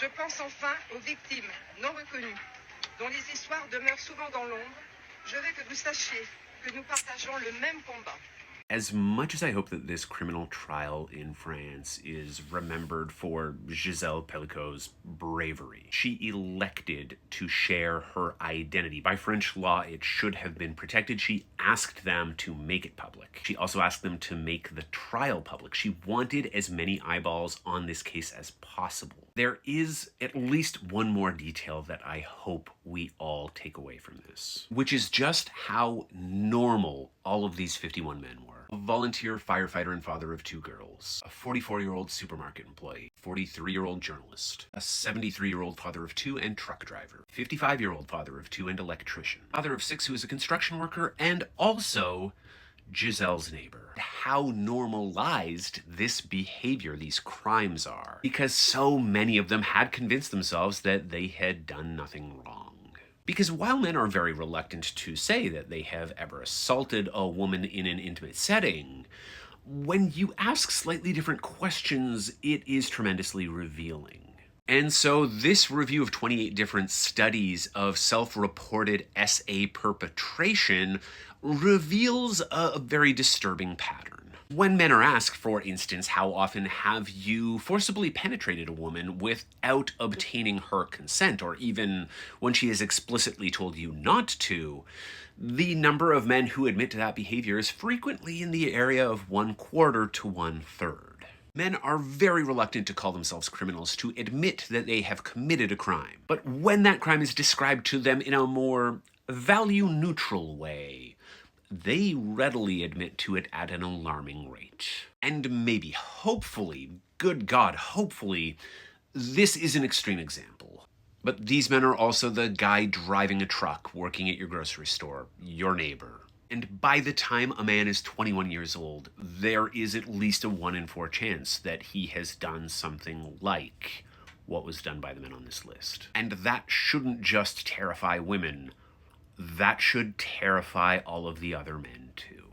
Je pense enfin aux victimes non reconnues, dont les histoires demeurent souvent dans l'ombre. Je veux que vous sachiez que nous partageons le même combat. As much as I hope that this criminal trial in France is remembered for Gisèle Pelicot's bravery, she elected to share her identity. By French law, it should have been protected. She asked them to make it public. She also asked them to make the trial public. She wanted as many eyeballs on this case as possible. There is at least one more detail that I hope we all take away from this, which is just how normal all of these 51 men were. A volunteer firefighter and father of two girls, a 44-year-old supermarket employee, 43-year-old journalist, a 73-year-old father of two and truck driver, 55-year-old father of two and electrician, father of six who is a construction worker, and also Gisèle's neighbor. How normalized this behavior, these crimes are, because so many of them had convinced themselves that they had done nothing wrong. Because while men are very reluctant to say that they have ever assaulted a woman in an intimate setting, when you ask slightly different questions, it is tremendously revealing. And so this review of 28 different studies of self-reported SA perpetration reveals a very disturbing pattern. When men are asked, for instance, how often have you forcibly penetrated a woman without obtaining her consent, or even when she has explicitly told you not to, the number of men who admit to that behavior is frequently in the area of 1/4 to 1/3. Men are very reluctant to call themselves criminals, to admit that they have committed a crime. But when that crime is described to them in a more value-neutral way, they readily admit to it at an alarming rate. And maybe, hopefully, good God, hopefully, this is an extreme example. But these men are also the guy driving a truck, working at your grocery store, your neighbor. And by the time a man is 21 years old, there is at least a 1 in 4 chance that he has done something like what was done by the men on this list. And that shouldn't just terrify women. That should terrify all of the other men too.